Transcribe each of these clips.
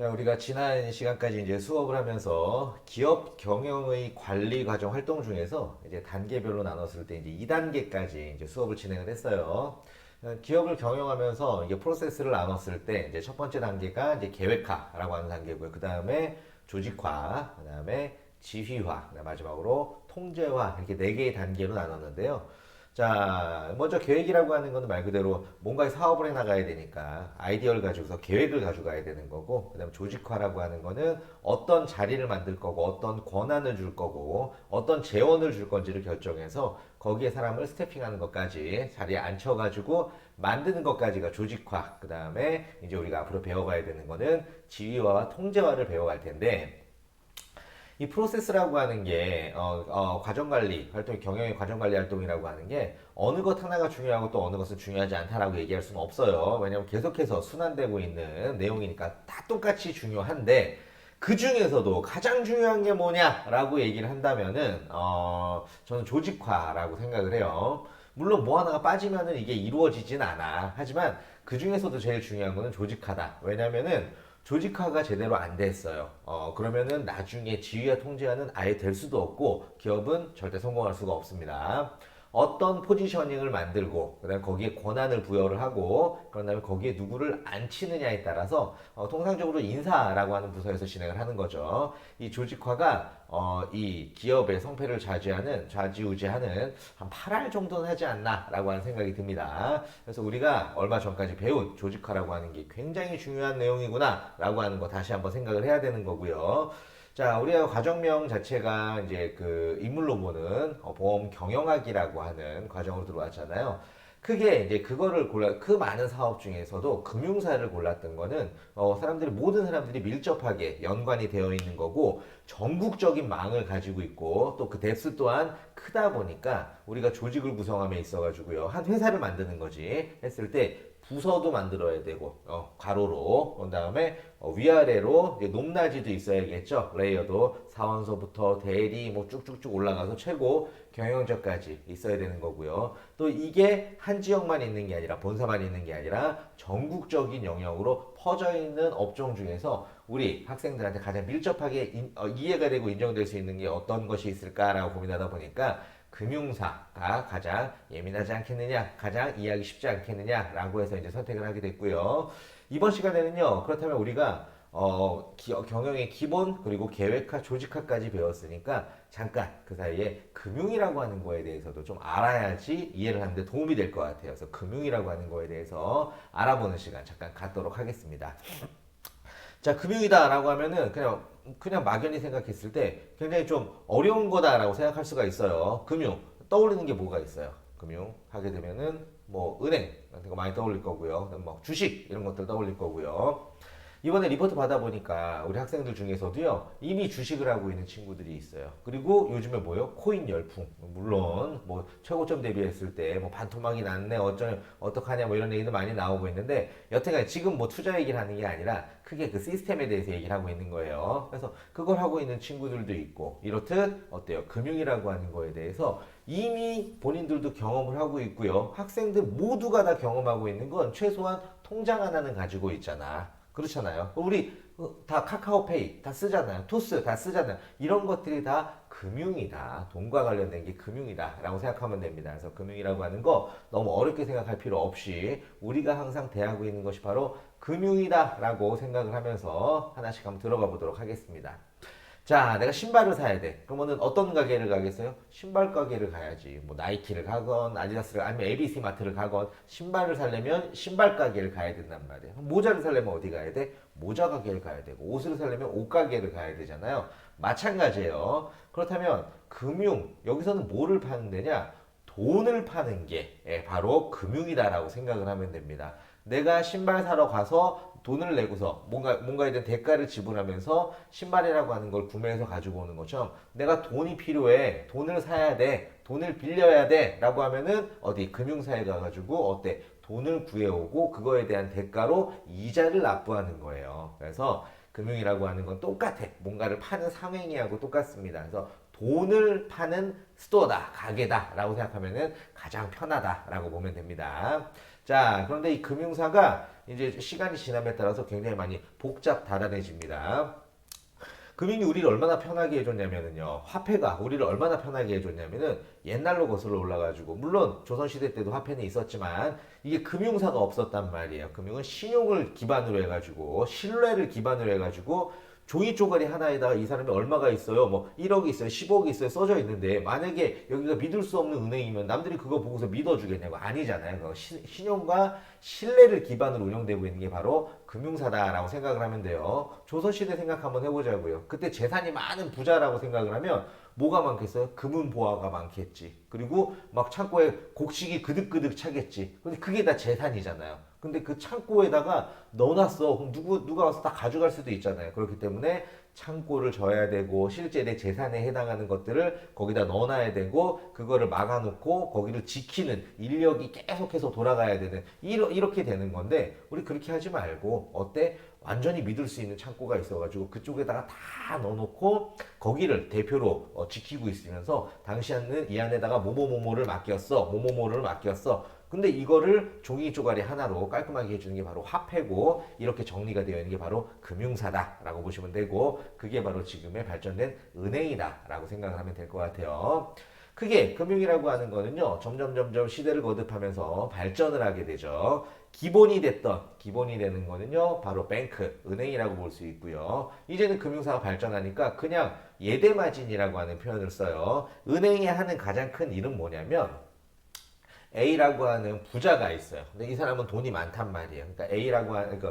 자, 우리가 지난 시간까지 이제 수업을 하면서 기업 경영의 관리 과정 활동 중에서 이제 단계별로 나눴을 때 이제 2단계까지 이제 수업을 진행을 했어요. 기업을 경영하면서 이게 프로세스를 나눴을 때 이제 첫 번째 단계가 이제 계획화라고 하는 단계고요. 그 다음에 조직화, 그 다음에 지휘화, 그다음에 마지막으로 통제화 이렇게 네 개의 단계로 나눴는데요. 자, 먼저 계획이라고 하는 건 말 그대로 뭔가의 사업을 해 나가야 되니까 아이디어를 가지고서 계획을 가져가야 되는 거고, 그다음에 조직화라고 하는 거는 어떤 자리를 만들 거고, 어떤 권한을 줄 거고, 어떤 재원을 줄 건지를 결정해서 거기에 사람을 스태핑하는 것까지 자리에 앉혀가지고 만드는 것까지가 조직화. 그다음에 이제 우리가 앞으로 배워가야 되는 거는 지휘화와 통제화를 배워갈 텐데. 이 프로세스라고 하는 게 과정관리 활동, 경영의 과정관리 활동이라고 하는 게 어느 것 하나가 중요하고 또 어느 것은 중요하지 않다라고 얘기할 수는 없어요. 왜냐하면 계속해서 순환되고 있는 내용이니까 다 똑같이 중요한데, 그 중에서도 가장 중요한 게 뭐냐라고 얘기를 한다면은 저는 조직화라고 생각을 해요. 물론 뭐 하나가 빠지면은 이게 이루어지진 않아. 하지만 그 중에서도 제일 중요한 거는 조직화다. 왜냐면은 조직화가 제대로 안 됐어요. 그러면은 나중에 지휘와 통제하는 아예 될 수도 없고 기업은 절대 성공할 수가 없습니다. 어떤 포지셔닝을 만들고 그다음 거기에 권한을 부여를 하고 그런 다음에 거기에 누구를 앉히느냐에 따라서 통상적으로 인사라고 하는 부서에서 진행을 하는 거죠. 이 조직화가 이 기업의 성패를 좌지우지하는 한 8할 정도는 하지 않나라고 하는 생각이 듭니다. 그래서 우리가 얼마 전까지 배운 조직화라고 하는 게 굉장히 중요한 내용이구나라고 하는 거 다시 한번 생각을 해야 되는 거고요. 자, 우리가 과정명 자체가 이제 그 인물로 보는 보험 경영학이라고 하는 과정으로 들어왔잖아요. 크게 이제 그거를 그 많은 사업 중에서도 금융사를 골랐던 거는 모든 사람들이 밀접하게 연관이 되어 있는 거고 전국적인 망을 가지고 있고 또 그 대수 또한 크다 보니까 우리가 조직을 구성함에 있어가지고요. 한 회사를 만드는 거지 했을 때 부서도 만들어야 되고 가로로 그 다음에 위아래로 높낮이도 있어야겠죠. 레이어도 사원서부터 대리 뭐 쭉쭉쭉 올라가서 최고 경영자까지 있어야 되는 거고요. 또 이게 한 지역만 있는 게 아니라 본사만 있는 게 아니라 전국적인 영역으로 퍼져 있는 업종 중에서 우리 학생들한테 가장 밀접하게 이해가 되고 인정될 수 있는 게 어떤 것이 있을까라고 고민하다 보니까 금융사가 가장 예민하지 않겠느냐, 가장 이해하기 쉽지 않겠느냐라고 해서 이제 선택을 하게 됐고요. 이번 시간에는요, 그렇다면 우리가 경영의 기본 그리고 계획화, 조직화까지 배웠으니까 잠깐 그 사이에 금융이라고 하는 거에 대해서도 좀 알아야지 이해를 하는데 도움이 될 것 같아요. 그래서 금융이라고 하는 거에 대해서 알아보는 시간 잠깐 갖도록 하겠습니다. 자, 금융이다라고 하면은 그냥 막연히 생각했을 때 굉장히 좀 어려운 거다라고 생각할 수가 있어요. 금융 떠오르는 게 뭐가 있어요? 금융 하게 되면은 뭐 은행 같은 거 많이 떠올릴 거고요. 뭐 주식 이런 것들 떠올릴 거고요. 이번에 리포트 받아보니까 우리 학생들 중에서도요, 이미 주식을 하고 있는 친구들이 있어요. 그리고 요즘에 뭐요? 코인 열풍. 물론, 뭐, 최고점 대비했을 때, 뭐, 반토막이 났네, 어떡하냐, 뭐, 이런 얘기도 많이 나오고 있는데, 여태까지 지금 뭐, 투자 얘기를 하는 게 아니라, 크게 그 시스템에 대해서 얘기를 하고 있는 거예요. 그래서 그걸 하고 있는 친구들도 있고, 이렇듯, 어때요? 금융이라고 하는 거에 대해서 이미 본인들도 경험을 하고 있고요. 학생들 모두가 다 경험하고 있는 건 최소한 통장 하나는 가지고 있잖아. 그렇잖아요. 우리 다 카카오페이 다 쓰잖아요. 토스 다 쓰잖아요. 이런 것들이 다 금융이다. 돈과 관련된 게 금융이다. 라고 생각하면 됩니다. 그래서 금융이라고 하는 거 너무 어렵게 생각할 필요 없이 우리가 항상 대하고 있는 것이 바로 금융이다. 라고 생각을 하면서 하나씩 한번 들어가 보도록 하겠습니다. 자, 내가 신발을 사야 돼. 그러면은 어떤 가게를 가겠어요? 신발 가게를 가야지. 뭐 나이키를 가건 아디다스를 아니면 ABC 마트를 가건 신발을 사려면 신발 가게를 가야 된단 말이에요. 모자를 사려면 어디 가야 돼? 모자 가게를 가야 되고 옷을 사려면 옷 가게를 가야 되잖아요. 마찬가지예요. 그렇다면 금융 여기서는 뭐를 파는 데냐? 돈을 파는 게 바로 금융이다라고 생각을 하면 됩니다. 내가 신발 사러 가서 돈을 내고서 뭔가에 대한 대가를 지불하면서 신발이라고 하는 걸 구매해서 가지고 오는 것처럼 내가 돈이 필요해. 돈을 사야 돼. 돈을 빌려야 돼. 라고 하면은 어디 금융사에 가가지고 어때? 돈을 구해오고 그거에 대한 대가로 이자를 납부하는 거예요. 그래서 금융이라고 하는 건 똑같아. 뭔가를 파는 상행위하고 똑같습니다. 그래서 돈을 파는 스토어다, 가게다 라고 생각하면은 가장 편하다라고 보면 됩니다. 자, 그런데 이 금융사가 이제 시간이 지남에 따라서 굉장히 많이 복잡다단해집니다. 금융이 우리를 얼마나 편하게 해줬냐면은요, 화폐가 우리를 얼마나 편하게 해줬냐면은 옛날로 거슬러 올라가지고, 물론 조선시대 때도 화폐는 있었지만 이게 금융사가 없었단 말이에요. 금융은 신용을 기반으로 해가지고 신뢰를 기반으로 해가지고 종이 쪼가리 하나에다가 이 사람이 얼마가 있어요, 뭐 1억이 있어요, 10억이 있어요 써져 있는데, 만약에 여기가 믿을 수 없는 은행이면 남들이 그거 보고서 믿어주겠냐고. 아니잖아요. 그거 신용과 신뢰를 기반으로 운영되고 있는 게 바로 금융사다라고 생각을 하면 돼요. 조선시대 생각 한번 해보자고요. 그때 재산이 많은 부자라고 생각을 하면 뭐가 많겠어요? 금은보화가 많겠지. 그리고 막 창고에 곡식이 그득그득 차겠지. 근데 그게 다 재산이잖아요. 근데 그 창고에다가 넣어놨어. 그럼 누가 와서 다 가져갈 수도 있잖아요. 그렇기 때문에 창고를 져야 되고, 실제 내 재산에 해당하는 것들을 거기다 넣어놔야 되고, 그거를 막아놓고 거기를 지키는 인력이 계속해서 돌아가야 되는, 이렇게 되는 건데, 우리 그렇게 하지 말고 어때? 완전히 믿을 수 있는 창고가 있어가지고 그쪽에다가 다 넣어놓고 거기를 대표로 지키고 있으면서, 당신은 이 안에다가 뭐뭐뭐뭐를 맡겼어, 뭐뭐뭐를 맡겼어. 근데 이거를 종이 쪼가리 하나로 깔끔하게 해주는 게 바로 화폐고, 이렇게 정리가 되어 있는 게 바로 금융사다라고 보시면 되고, 그게 바로 지금의 발전된 은행이다라고 생각을 하면 될 것 같아요. 크게 금융이라고 하는 거는요, 점점 시대를 거듭하면서 발전을 하게 되죠. 기본이 되는 거는요, 바로 뱅크, 은행이라고 볼 수 있고요. 이제는 금융사가 발전하니까 그냥 예대마진이라고 하는 표현을 써요. 은행이 하는 가장 큰 일은 뭐냐면, A라고 하는 부자가 있어요. 근데 이 사람은 돈이 많단 말이에요. 그러니까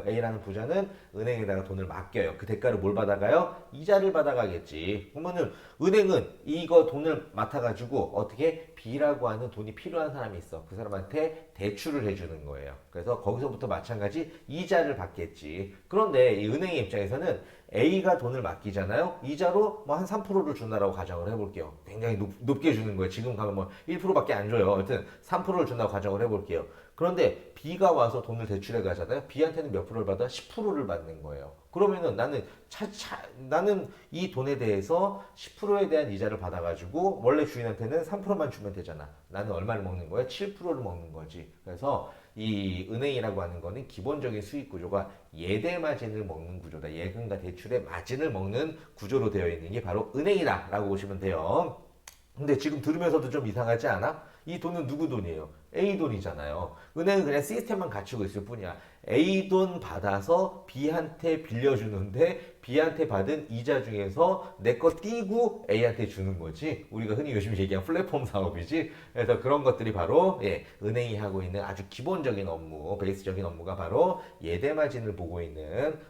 A라는 부자는 은행에다가 돈을 맡겨요. 그 대가로 뭘 받아가요? 이자를 받아가겠지. 그러면은 은행은 이거 돈을 맡아가지고 어떻게 B라고 하는 돈이 필요한 사람이 있어. 그 사람한테 대출을 해주는 거예요. 그래서 거기서부터 마찬가지 이자를 받겠지. 그런데 이 은행의 입장에서는 A가 돈을 맡기잖아요. 이자로 뭐 한 3%를 준다라고 가정을 해볼게요. 굉장히 높게 주는 거예요. 지금 가면 뭐 1%밖에 안 줘요. 하여튼 3%를 준다고 가정을 해볼게요. 그런데 B가 와서 돈을 대출해 가잖아요. B한테는 몇 프로를 받아? 10%를 받는 거예요. 그러면은 나는 이 돈에 대해서 10%에 대한 이자를 받아가지고 원래 주인한테는 3%만 주면 되잖아. 나는 얼마를 먹는 거야? 7%를 먹는 거지. 그래서 이 은행이라고 하는 거는 기본적인 수익 구조가 예대 마진을 먹는 구조다. 예금과 대출의 마진을 먹는 구조로 되어 있는 게 바로 은행이다라고 보시면 돼요. 근데 지금 들으면서도 좀 이상하지 않아? 이 돈은 누구 돈이에요? A 돈이잖아요. 은행은 그냥 시스템만 갖추고 있을 뿐이야. A 돈 받아서 B한테 빌려주는데, B한테 받은 이자 중에서 내 거 띄고 A한테 주는 거지. 우리가 흔히 요즘 얘기한 플랫폼 사업이지. 그래서 그런 것들이 바로 은행이 하고 있는 아주 기본적인 업무, 베이스적인 업무가 바로 예대마진을 보고 있는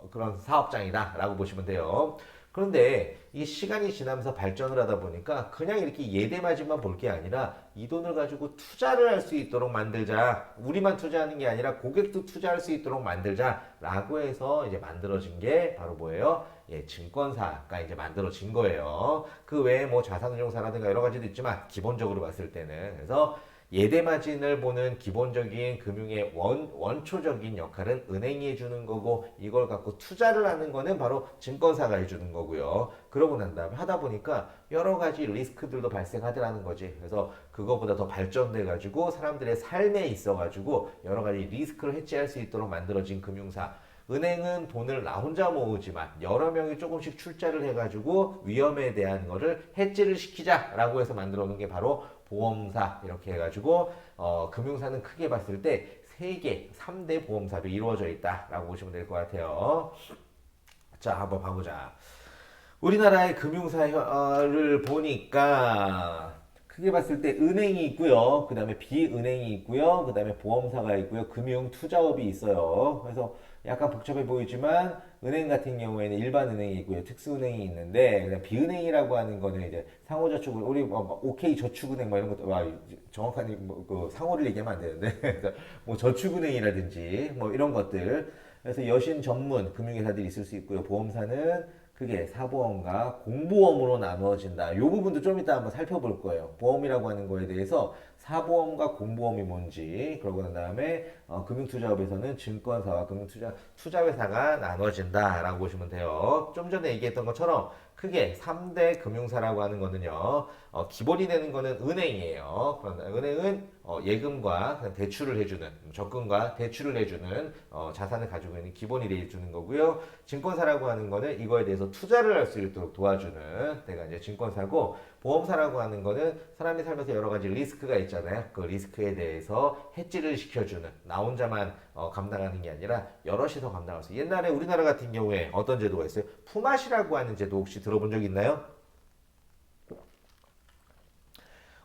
그런 사업장이다라고 보시면 돼요. 그런데 이 시간이 지나면서 발전을 하다 보니까 그냥 이렇게 예대마진만 볼 게 아니라 이 돈을 가지고 투자를 할 수 있도록 만들자. 우리만 투자하는 게 아니라 고객도 투자할 수 있도록 만들자라고 해서 이제 만들어진 게 바로 뭐예요? 증권사가 이제 만들어진 거예요. 그 외에 뭐 자산운용사라든가 여러 가지도 있지만 기본적으로 봤을 때는, 그래서 예대마진을 보는 기본적인 금융의 원초적인 역할은 은행이 해주는 거고, 이걸 갖고 투자를 하는 거는 바로 증권사가 해주는 거고요. 그러고 난 다음에 하다 보니까 여러 가지 리스크들도 발생하더라는 거지. 그래서 그거보다 더 발전돼 가지고 사람들의 삶에 있어 가지고 여러 가지 리스크를 해지할 수 있도록 만들어진 금융사. 은행은 돈을 나 혼자 모으지만 여러 명이 조금씩 출자를 해가지고 위험에 대한 거를 해지를 시키자라고 해서 만들어 놓은 게 바로 보험사. 이렇게 해가지고 금융사는 크게 봤을 때 3개, 3대 보험사로 이루어져 있다라고 보시면 될 것 같아요. 자, 한번 봐보자. 우리나라의 금융사를 보니까 크게 봤을 때 은행이 있고요. 그 다음에 비은행이 있고요. 그 다음에 보험사가 있고요. 금융투자업이 있어요. 그래서 약간 복잡해 보이지만 은행 같은 경우에는 일반 은행이 있고요. 특수은행이 있는데, 그다음 비은행이라고 하는 거는 이제 상호저축, 우리 OK 저축은행 뭐 이런 것도 정확한 그 상호를 얘기하면 안 되는데 뭐 저축은행이라든지 뭐 이런 것들. 그래서 여신 전문 금융회사들이 있을 수 있고요. 보험사는 그게 사보험과 공보험으로 나누어진다. 이 부분도 좀 이따 한번 살펴볼 거예요. 보험이라고 하는 거에 대해서 사보험과 공보험이 뭔지, 그러고 난 다음에 금융투자업에서는 증권사와 투자회사가 나눠진다라고 보시면 돼요. 좀 전에 얘기했던 것처럼 크게 3대 금융사라고 하는 거는요, 기본이 되는 거는 은행이에요. 그런데 은행은 예금과 대출을 해주는, 적금과 대출을 해주는 자산을 가지고 있는 기본이 돼주는 거고요. 증권사라고 하는 거는 이거에 대해서 투자를 할 수 있도록 도와주는 데가 이제 증권사고, 보험사라고 하는 거는 사람이 살면서 여러 가지 리스크가 있잖아요. 그 리스크에 대해서 해지를 시켜주는, 나 혼자만 감당하는 게 아니라 여럿이서 감당할 수 있어요. 옛날에 우리나라 같은 경우에 어떤 제도가 있어요? 품앗이라고 하는 제도 혹시 들어본 적 있나요?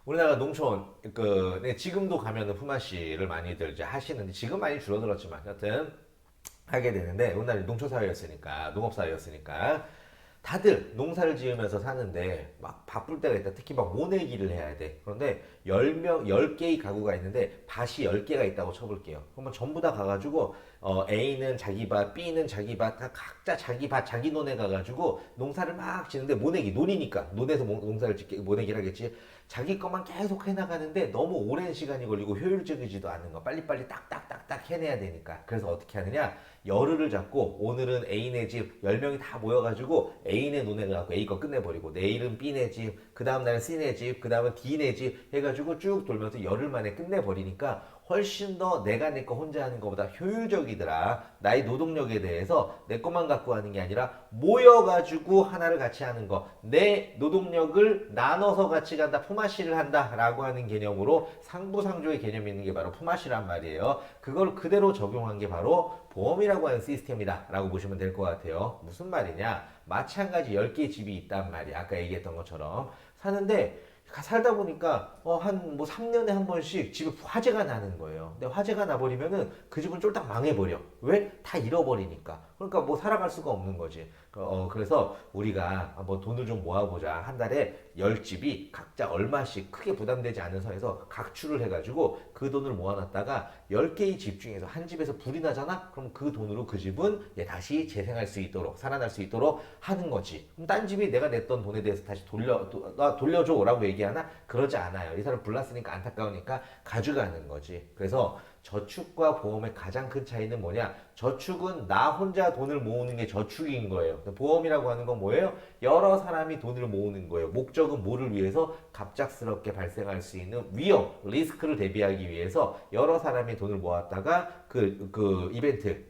우리나라 농촌 네, 지금도 가면은 품앗이를 많이들 이제 하시는데 지금 많이 줄어들었지만 여튼 하게 되는데, 우리나라 농촌 사회였으니까, 농업 사회였으니까 다들 농사를 지으면서 사는데 막 바쁠 때가 있다. 특히 막 모내기를 해야 돼. 그런데 10명, 10개의 가구가 있는데 밭이 10개가 있다고 쳐볼게요. 그러면 전부 다 가가지고 A는 자기 밭, B는 자기 밭, 각자 자기 밭, 자기 논에 가가지고 농사를 막 지는데, 모내기, 논이니까 논에서 농사를 짓게 모내기를 하겠지. 자기 것만 계속 해나가는데 너무 오랜 시간이 걸리고 효율적이지도 않은 거, 빨리빨리 딱딱딱딱 해내야 되니까. 그래서 어떻게 하느냐, 열흘을 잡고 오늘은 A네 집 10명이 다 모여가지고 A네 논에 가고 A 거 끝내버리고, 내일은 B네 집, 그 다음날은 C네 집, 그 다음은 D네 집 해가지고 쭉 돌면서 열흘 만에 끝내버리니까 훨씬 더 내가 내 거 혼자 하는 것보다 효율적이더라. 나의 노동력에 대해서 내 것만 갖고 하는 게 아니라 모여가지고 하나를 같이 하는 거, 내 노동력을 나눠서 같이 간다, 품앗이를 한다 라고 하는 개념으로 상부상조의 개념이 있는 게 바로 품앗이란 말이에요. 그걸 그대로 적용한 게 바로 보험이라고 하는 시스템이다 라고 보시면 될 것 같아요. 무슨 말이냐, 마찬가지 10개의 집이 있단 말이야. 아까 얘기했던 것처럼 사는데 살다 보니까 한 뭐 3년에 한 번씩 집에 화재가 나는 거예요. 근데 화재가 나버리면은 그 집은 쫄딱 망해버려. 왜? 다 잃어버리니까. 그러니까 뭐 살아갈 수가 없는 거지. 그래서 우리가 뭐 돈을 좀 모아보자. 한 달에 10집이 각자 얼마씩 크게 부담되지 않은 선에서 각출을 해가지고 그 돈을 모아놨다가 10개의 집 중에서 한 집에서 불이 나잖아? 그럼 그 돈으로 그 집은 다시 재생할 수 있도록, 살아날 수 있도록 하는 거지. 그럼 딴 집이 내가 냈던 돈에 대해서 다시 돌려줘 라고 얘기하나? 그러지 않아요. 이 사람 불났으니까 안타까우니까 가져가는 거지. 그래서 저축과 보험의 가장 큰 차이는 뭐냐? 저축은 나 혼자 돈을 모으는 게 저축인 거예요. 보험이라고 하는 건 뭐예요? 여러 사람이 돈을 모으는 거예요. 목적은 뭐를 위해서? 갑작스럽게 발생할 수 있는 위험, 리스크를 대비하기 위해서 여러 사람이 돈을 모았다가 그 이벤트,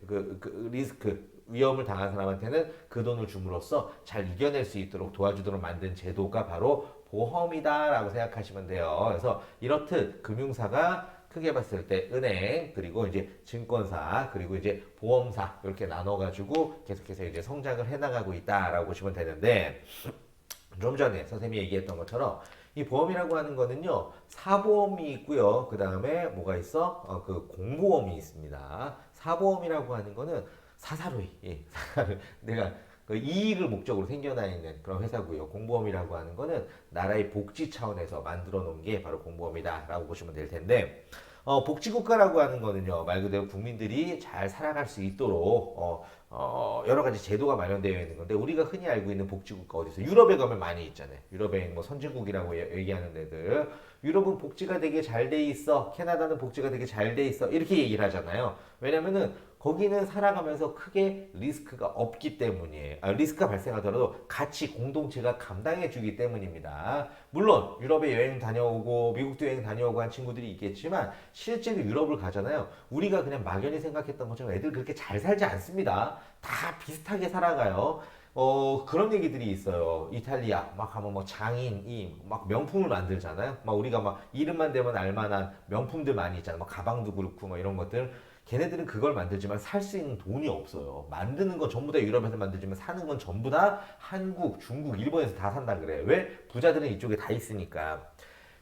리스크, 위험을 당한 사람한테는 그 돈을 줌으로써 잘 이겨낼 수 있도록 도와주도록 만든 제도가 바로 보험이다라고 생각하시면 돼요. 그래서 이렇듯 금융사가 크게 봤을 때 은행, 그리고 이제 증권사, 그리고 이제 보험사 이렇게 나눠가지고 계속해서 이제 성장을 해나가고 있다라고 보시면 되는데, 좀 전에 선생님이 얘기했던 것처럼 이 보험이라고 하는 거는요, 사보험이 있고요. 그 다음에 뭐가 있어? 그 공보험이 있습니다. 사보험이라고 하는 거는 사사로이, 내가 그 이익을 목적으로 생겨나 있는 그런 회사고요. 공보험이라고 하는 거는 나라의 복지 차원에서 만들어 놓은 게 바로 공보험이다라고 보시면 될 텐데, 복지국가라고 하는 거는요, 말 그대로 국민들이 잘 살아갈 수 있도록 여러 가지 제도가 마련되어 있는 건데, 우리가 흔히 알고 있는 복지국가 어디서 유럽에 가면 많이 있잖아요. 유럽의 뭐 선진국이라고 얘기하는 데들, 유럽은 복지가 되게 잘 돼 있어, 캐나다는 복지가 되게 잘 돼 있어, 이렇게 얘기를 하잖아요. 왜냐면은 거기는 살아가면서 크게 리스크가 없기 때문이에요. 리스크가 발생하더라도 같이 공동체가 감당해 주기 때문입니다. 물론 유럽에 여행 다녀오고 미국도 여행 다녀오고 한 친구들이 있겠지만, 실제로 유럽을 가잖아요. 우리가 그냥 막연히 생각했던 것처럼 애들 그렇게 잘 살지 않습니다. 다 비슷하게 살아가요. 그런 얘기들이 있어요. 이탈리아 막 하면 뭐 장인이 막 명품을 만들잖아요. 막 우리가 막 이름만 대면 알만한 명품들 많이 있잖아요. 막 가방도 그렇고 뭐 이런 것들. 걔네들은 그걸 만들지만 살 수 있는 돈이 없어요. 만드는 건 전부 다 유럽에서 만들지만 사는 건 전부 다 한국, 중국, 일본에서 다 산다 그래요. 왜? 부자들은 이쪽에 다 있으니까.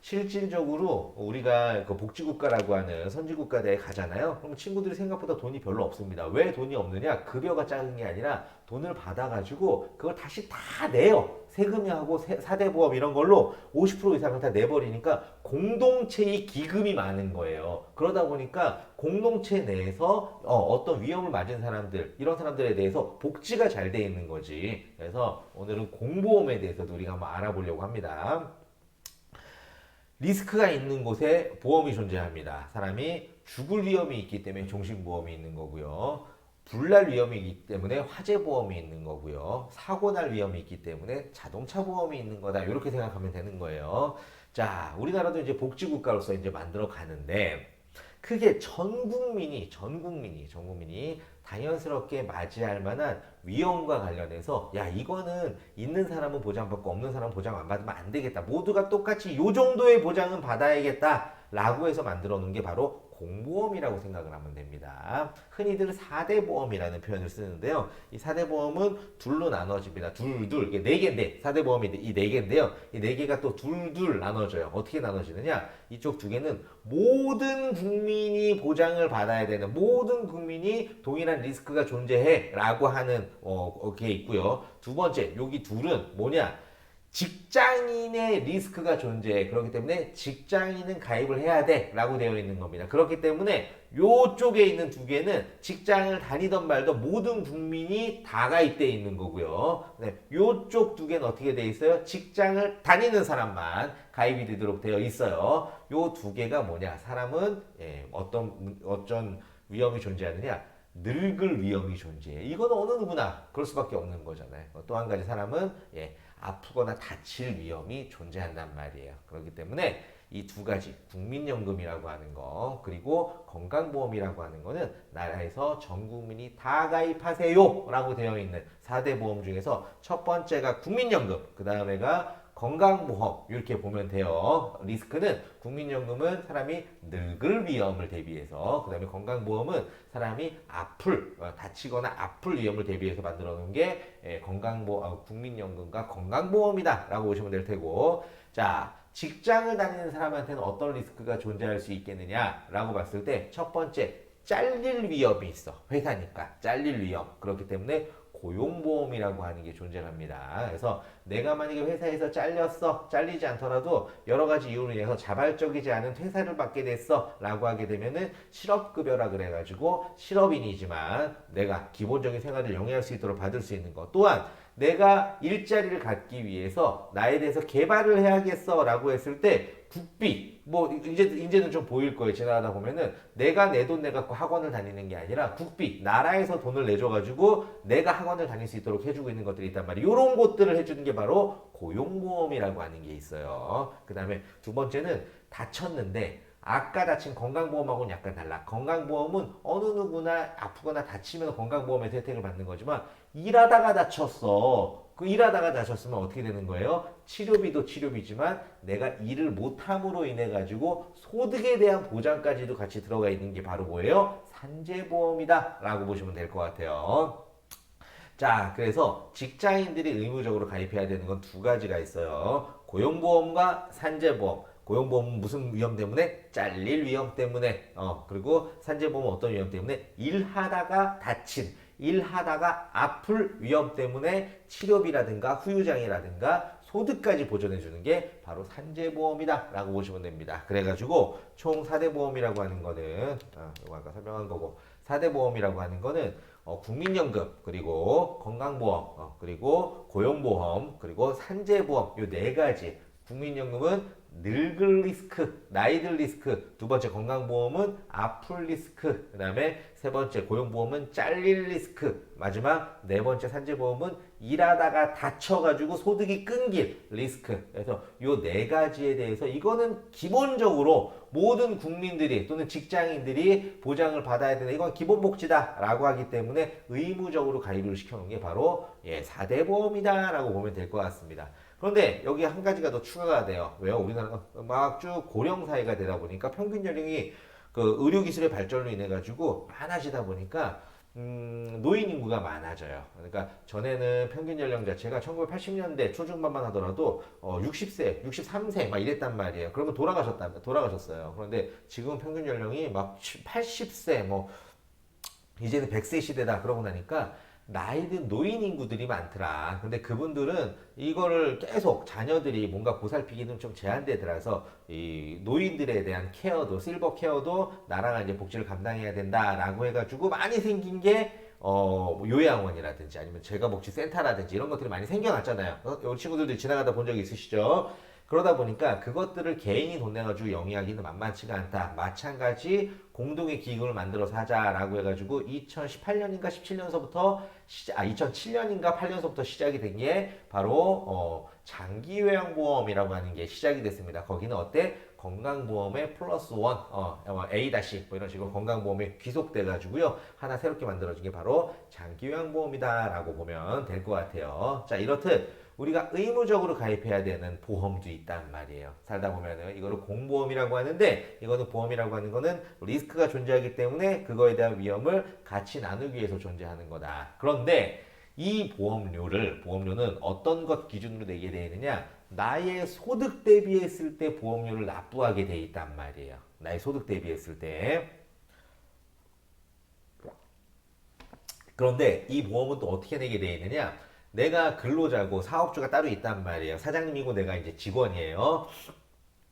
실질적으로 우리가 그 복지국가라고 하는 선진국가대에 가잖아요. 그럼 친구들이 생각보다 돈이 별로 없습니다. 왜 돈이 없느냐? 급여가 작은 게 아니라 돈을 받아가지고 그걸 다시 다 내요. 세금하고 사대보험 이런 걸로 50% 이상을 다 내버리니까 공동체의 기금이 많은 거예요. 그러다 보니까 공동체 내에서 어떤 위험을 맞은 사람들, 이런 사람들에 대해서 복지가 잘 돼 있는 거지. 그래서 오늘은 공보험에 대해서도 우리가 한번 알아보려고 합니다. 리스크가 있는 곳에 보험이 존재합니다. 사람이 죽을 위험이 있기 때문에 종신보험이 있는 거고요. 불날 위험이 있기 때문에 화재보험이 있는 거고요. 사고 날 위험이 있기 때문에 자동차 보험이 있는 거다. 이렇게 생각하면 되는 거예요. 자, 우리나라도 이제 복지국가로서 이제 만들어 가는데 크게 전 국민이 당연스럽게 맞이할 만한 위험과 관련해서 야 이거는 있는 사람은 보장받고 없는 사람은 보장 안 받으면 안 되겠다. 모두가 똑같이 요 정도의 보장은 받아야겠다. 라고 해서 만들어 놓은 게 바로 공보험이라고 생각을 하면 됩니다. 흔히들 4대 보험이라는 표현을 쓰는데요. 이 4대 보험은 둘로 나눠집니다. 이게 4개인데 4대 보험이 이 4개인데요. 이 4개가 또 둘 나눠져요. 어떻게 나눠지느냐? 이쪽 2개는 모든 국민이 보장을 받아야 되는 모든 국민이 동일한 리스크가 존재해 라고 하는 게 있고요. 두 번째, 여기 둘은 뭐냐? 직장인의 리스크가 존재해. 그렇기 때문에 직장인은 가입을 해야 돼 라고 되어 있는 겁니다. 그렇기 때문에 요쪽에 있는 2개는 직장을 다니던 말던 모든 국민이 다 가입되어 있는 거고요. 네, 요쪽 2개는 어떻게 되어 있어요? 직장을 다니는 사람만 가입이 되도록 되어 있어요. 요 2개가 뭐냐? 사람은 어떤 위험이 존재하느냐? 늙을 위험이 존재해. 이거는 어느 누구나 그럴 수밖에 없는 거잖아요. 또 한 가지 사람은 아프거나 다칠 위험이 존재한단 말이에요. 그렇기 때문에 이 2가지 국민연금이라고 하는 거 그리고 건강보험이라고 하는 거는 나라에서 전 국민이 다 가입하세요 라고 되어 있는 4대 보험 중에서 첫 번째가 국민연금, 그 다음에가 건강보험 이렇게 보면 돼요. 리스크는 국민연금은 사람이 늙을 위험을 대비해서, 그 다음에 건강보험은 사람이 다치거나 아플 위험을 대비해서 만들어 놓은 게 국민연금과 건강보험이다 라고 보시면 될 테고, 자 직장을 다니는 사람한테는 어떤 리스크가 존재할 수 있겠느냐 라고 봤을 때 첫 번째, 잘릴 위험이 있어. 회사니까 잘릴 위험. 그렇기 때문에 고용보험이라고 하는 게 존재합니다. 그래서 내가 만약에 회사에서 잘리지 않더라도 여러 가지 이유로 인해서 자발적이지 않은 퇴사를 받게 됐어 라고 하게 되면은 실업급여라 그래가지고 실업인이지만 내가 기본적인 생활을 영위할 수 있도록 받을 수 있는 것, 또한 내가 일자리를 갖기 위해서 나에 대해서 개발을 해야겠어 라고 했을 때 국비, 이제는 좀 보일 거예요. 지나가다 보면은 내가 내 돈 내갖고 학원을 다니는 게 아니라 국비, 나라에서 돈을 내줘가지고 내가 학원을 다닐 수 있도록 해주고 있는 것들이 있단 말이에요. 이런 것들을 해주는 게 바로 고용보험이라고 하는 게 있어요. 그 다음에 두 번째는 다쳤는데 아까 다친 건강보험하고는 약간 달라. 건강보험은 어느 누구나 아프거나 다치면 건강보험에서 혜택을 받는 거지만 일하다가 다쳤어. 그 일하다가 다쳤으면 어떻게 되는 거예요? 치료비도 치료비지만 내가 일을 못함으로 인해 가지고 소득에 대한 보장까지도 같이 들어가 있는 게 바로 뭐예요? 산재보험이다 라고 보시면 될 것 같아요. 자, 그래서 직장인들이 의무적으로 가입해야 되는 건 2가지가 있어요. 고용보험과 산재보험. 고용보험은 무슨 위험 때문에? 잘릴 위험 때문에. 그리고 산재보험은 어떤 위험 때문에? 일하다가 아플 위험 때문에 치료비라든가 후유장애라든가 소득까지 보전해주는 게 바로 산재보험이다 라고 보시면 됩니다. 그래가지고 총 4대 보험이라고 하는 거는 이거 아까 설명한 거고, 4대 보험이라고 하는 거는 국민연금, 그리고 건강보험, 그리고 고용보험, 그리고 산재보험, 요 4가지. 국민연금은 늙을 리스크, 나이 들 리스크, 두 번째 건강보험은 아플 리스크, 그 다음에 세 번째 고용보험은 잘릴 리스크, 마지막 네 번째 산재보험은 일하다가 다쳐가지고 소득이 끊길 리스크. 그래서 요 4가지에 대해서 이거는 기본적으로 모든 국민들이 또는 직장인들이 보장을 받아야 되는, 이건 기본복지다 라고 하기 때문에 의무적으로 가입을 시켜놓은 게 바로 4대 보험이다 라고 보면 될 것 같습니다. 그런데 여기 한 가지가 더 추가가 돼요. 왜요? 우리나라가 막 쭉 고령 사회가 되다 보니까 평균 연령이 그 의료기술의 발전으로 인해 가지고 많아지다 보니까 노인 인구가 많아져요. 그러니까 전에는 평균 연령 자체가 1980년대 초중반만 하더라도 60세, 63세 막 이랬단 말이에요. 그러면 돌아가셨어요. 그런데 지금 평균 연령이 막 80세, 이제는 100세 시대다 그러고 나니까 나이든 노인 인구들이 많더라. 근데 그분들은 이거를 계속 자녀들이 뭔가 보살피기는 좀 제한되더라서 이 노인들에 대한 케어도, 실버 케어도 나라가 이제 복지를 감당해야 된다라고 해가지고 많이 생긴 게 요양원이라든지 아니면 재가복지센터라든지 이런 것들이 많이 생겨났잖아요. 이 친구들도 지나가다 본 적 있으시죠? 그러다 보니까 그것들을 개인이 돈 내가지고 영위하기는 만만치가 않다. 마찬가지 공동의 기금을 만들어서 하자라고 해가지고 2018년인가 17년서부터 2007년인가 8년서부터 시작이 된 게 바로 장기요양보험이라고 하는 게 시작이 됐습니다. 거기는 어때? 건강보험의 플러스 원, A- 뭐 이런 식으로 건강보험에 귀속돼가지고요. 하나 새롭게 만들어진 게 바로 장기요양보험이다라고 보면 될 것 같아요. 자, 이렇듯 우리가 의무적으로 가입해야 되는 보험도 있단 말이에요. 살다 보면은 이거를 공보험이라고 하는데 이거는 보험이라고 하는 거는 리스크가 존재하기 때문에 그거에 대한 위험을 같이 나누기 위해서 존재하는 거다. 그런데 이 보험료는 어떤 것 기준으로 내게 되어 있느냐? 나의 소득 대비했을 때 보험료를 납부하게 돼 있단 말이에요. 나의 소득 대비했을 때. 그런데 이 보험은 또 어떻게 내게 돼 있느냐? 내가 근로자고 사업주가 따로 있단 말이에요. 사장님이고 내가 이제 직원이에요.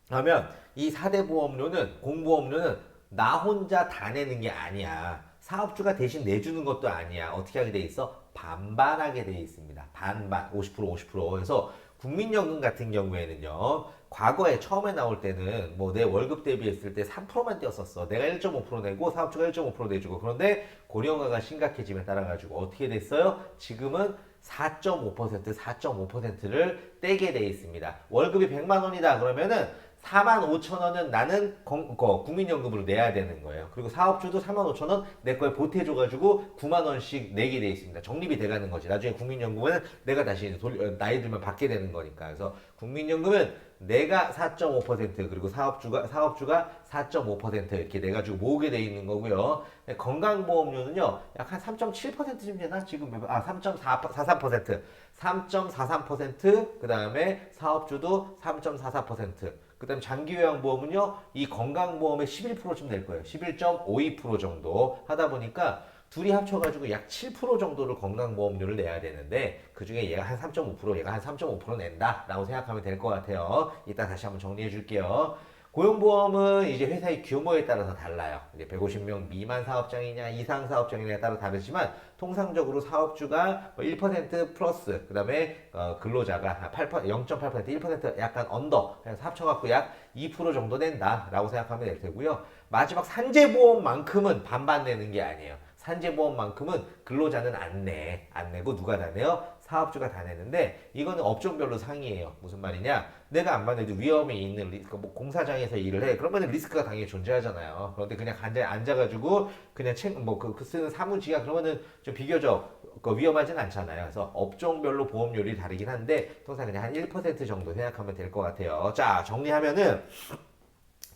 그러면 이 4대 보험료는 공보험료는 나 혼자 다 내는 게 아니야. 사업주가 대신 내주는 것도 아니야. 어떻게 하게 돼 있어? 반반하게 돼 있습니다. 반반 50% 50%. 그래서 국민연금 같은 경우에는요. 과거에 처음에 나올 때는 뭐 내 월급 대비했을 때 3%만 떼었었어. 내가 1.5% 내고 사업주가 1.5% 내주고. 그런데 고령화가 심각해짐에 따라 가지고 어떻게 됐어요? 지금은 4.5%, 4.5%를 떼게 돼 있습니다. 월급이 100만 원이다 그러면은 4만 5천 원은 나는 국민연금으로 내야 되는 거예요. 그리고 사업주도 4만 5천 원 내 거에 보태줘가지고 9만 원씩 내게 돼 있습니다. 적립이 돼가는 거지. 나중에 국민연금은 내가 다시 나이 들면 받게 되는 거니까. 그래서 국민연금은 내가 4.5% 그리고 사업주가 4.5% 이렇게 내가지고 모으게 돼 있는 거고요. 건강보험료는요, 약 한 3.7%쯤 되나? 지금 3.43%, 3.43%, 그 다음에 사업주도 3.44%. 그 다음 장기요양보험은요, 이 건강보험의 11%쯤 될 거예요. 11.52% 정도 하다 보니까 둘이 합쳐가지고 약 7% 정도를 건강보험료를 내야 되는데 그 중에 얘가 한 3.5%, 얘가 한 3.5% 낸다라고 생각하면 될 것 같아요. 이따 다시 한번 정리해 줄게요. 고용보험은 이제 회사의 규모에 따라서 달라요. 이제 150명 미만 사업장이냐 이상 사업장이냐에 따라 다르지만 통상적으로 사업주가 1% 플러스 그 다음에 근로자가 0.8% 1% 약간 언더 해서 합쳐갖고 약 2% 정도 낸다라고 생각하면 될 테고요. 마지막 산재보험만큼은 반반 내는 게 아니에요. 산재보험만큼은 근로자는 안 내고 누가 다 내요? 사업주가 다 내는데 이거는 업종별로 상이에요. 무슨 말이냐? 내가 안 받아도 위험이 있는 리스크, 뭐 공사장에서 일을 해. 그러면 리스크가 당연히 존재하잖아요. 그런데 그냥 앉아가지고 그냥 그 쓰는 사무직이야. 그러면은 좀 비교적 위험하진 않잖아요. 그래서 업종별로 보험료율이 다르긴 한데 통상 그냥 한 1% 정도 생각하면 될 것 같아요. 자, 정리하면은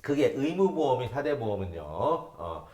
그게 의무보험이 4대 보험은요.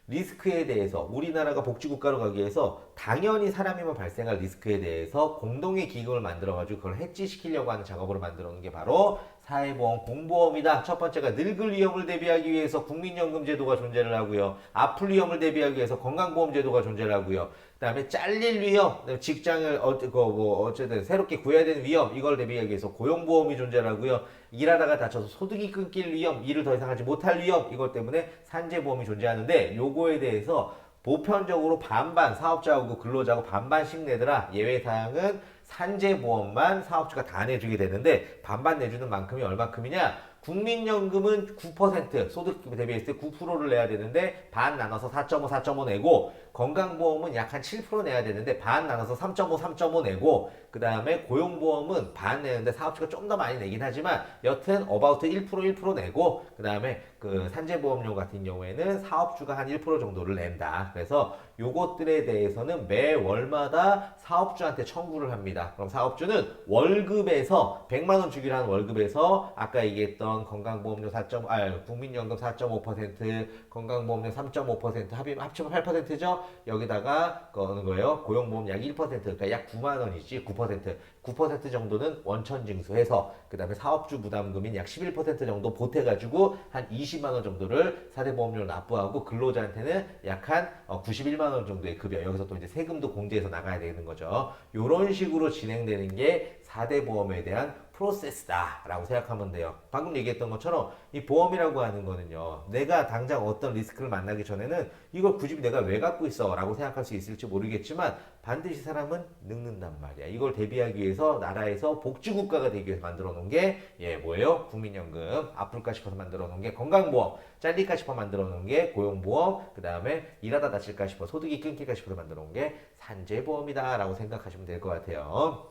리스크에 대해서 우리나라가 복지국가로 가기 위해서 당연히 사람이면 발생할 리스크에 대해서 공동의 기금을 만들어가지고 그걸 해지시키려고 하는 작업으로 만들어 놓은 게 바로 사회보험 공보험이다. 첫 번째가 늙을 위험을 대비하기 위해서 국민연금 제도가 존재를 하고요. 아플 위험을 대비하기 위해서 건강보험 제도가 존재를 하고요. 그다음에 잘릴 위험, 직장을 어쨌든 새롭게 구해야 되는 위험 이걸 대비하기 위해서 고용보험이 존재를 하고요. 일하다가 다쳐서 소득이 끊길 위험, 일을 더 이상 하지 못할 위험 이것 때문에 산재보험이 존재하는데 요거에 대해서 보편적으로 반반 사업자하고 근로자하고 반반씩 내더라. 예외 사항은 산재보험만 사업주가 다 내주게 되는데 반반 내주는 만큼이 얼마큼이냐? 국민연금은 9% 소득 대비했을 때 9%를 내야 되는데 반 나눠서 4.5, 4.5 내고 건강보험은 약 한 7% 내야 되는데 반 나눠서 3.5, 3.5 내고 그 다음에 고용보험은 반 내는데 사업주가 좀 더 많이 내긴 하지만 여튼 어바우트 1% 내고 그 다음에 그 산재보험료 같은 경우에는 사업주가 한 1% 정도를 낸다. 그래서 요것들에 대해서는 매월마다 사업주한테 청구를 합니다. 그럼 사업주는 월급에서 100만 원 주기로 한 월급에서 아까 얘기했던 건강보험료 4.5, 국민연금 4.5%, 건강보험료 3.5% 합치면 8%죠. 여기다가 거는 거예요. 고용보험 약 1%, 그러니까 약 9만 원이지 9% 정도는 원천징수해서 그 다음에 사업주 부담금인 약 11% 정도 보태가지고 한 20만 원 정도를 사대보험료로 납부하고 근로자한테는 약 한 91만 원 정도의 급여, 여기서 또 이제 세금도 공제해서 나가야 되는 거죠. 이런 식으로 진행되는 게 4대 보험에 대한 프로세스다라고 생각하면 돼요. 방금 얘기했던 것처럼 이 보험이라고 하는 거는요, 내가 당장 어떤 리스크를 만나기 전에는 이걸 굳이 내가 왜 갖고 있어 라고 생각할 수 있을지 모르겠지만 반드시 사람은 늙는단 말이야. 이걸 대비하기 위해서 나라에서 복지국가가 되기 위해서 만들어 놓은 게 뭐예요? 국민연금. 아플까 싶어서 만들어 놓은 게 건강보험. 잘릴까 싶어 만들어 놓은 게 고용보험. 그 다음에 일하다 다칠까 싶어, 소득이 끊길까 싶어서 만들어 놓은 게 산재보험이다 라고 생각하시면 될 것 같아요.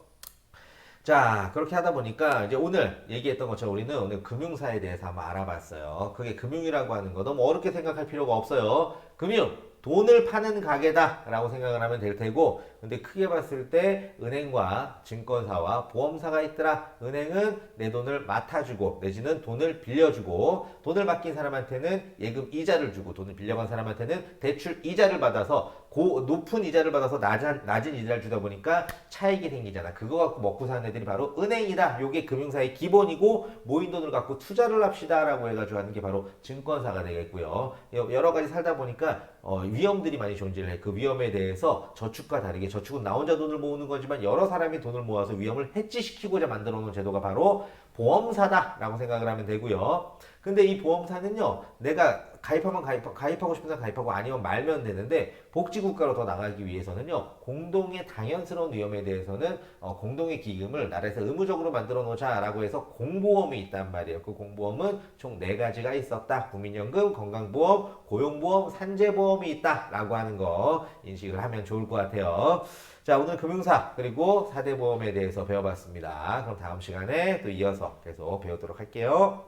자, 그렇게 하다 보니까 이제 오늘 얘기했던 것처럼 우리는 오늘 금융사에 대해서 한번 알아봤어요. 그게 금융이라고 하는 거 너무 어렵게 생각할 필요가 없어요. 금융, 돈을 파는 가게다라고 생각을 하면 될 테고, 근데 크게 봤을 때 은행과 증권사와 보험사가 있더라. 은행은 내 돈을 맡아주고 내지는 돈을 빌려주고, 돈을 맡긴 사람한테는 예금 이자를 주고, 돈을 빌려간 사람한테는 대출 이자를 받아서 높은 이자를 받아서 낮은 이자를 주다 보니까 차익이 생기잖아. 그거 갖고 먹고 사는 애들이 바로 은행이다. 요게 금융사의 기본이고, 모인 돈을 갖고 투자를 합시다라고 해가지고 하는 게 바로 증권사가 되겠고요. 여러 가지 살다 보니까 위험들이 많이 존재를 해. 그 위험에 대해서 저축과 다르게, 저축은 나 혼자 돈을 모으는 거지만 여러 사람이 돈을 모아서 위험을 해지시키고자 만들어 놓은 제도가 바로 보험사다라고 생각을 하면 되고요. 근데 이 보험사는요, 내가 가입하고 싶은 사람 가입하고 아니면 말면 되는데, 복지국가로 더 나가기 위해서는요, 공동의 당연스러운 위험에 대해서는 공동의 기금을 나라에서 의무적으로 만들어 놓자라고 해서 공보험이 있단 말이에요. 그 공보험은 총 4가지가 있었다. 국민연금, 건강보험, 고용보험, 산재보험이 있다라고 하는 거 인식을 하면 좋을 것 같아요. 자, 오늘 금융사 그리고 4대 보험에 대해서 배워봤습니다. 그럼 다음 시간에 또 이어서 계속 배우도록 할게요.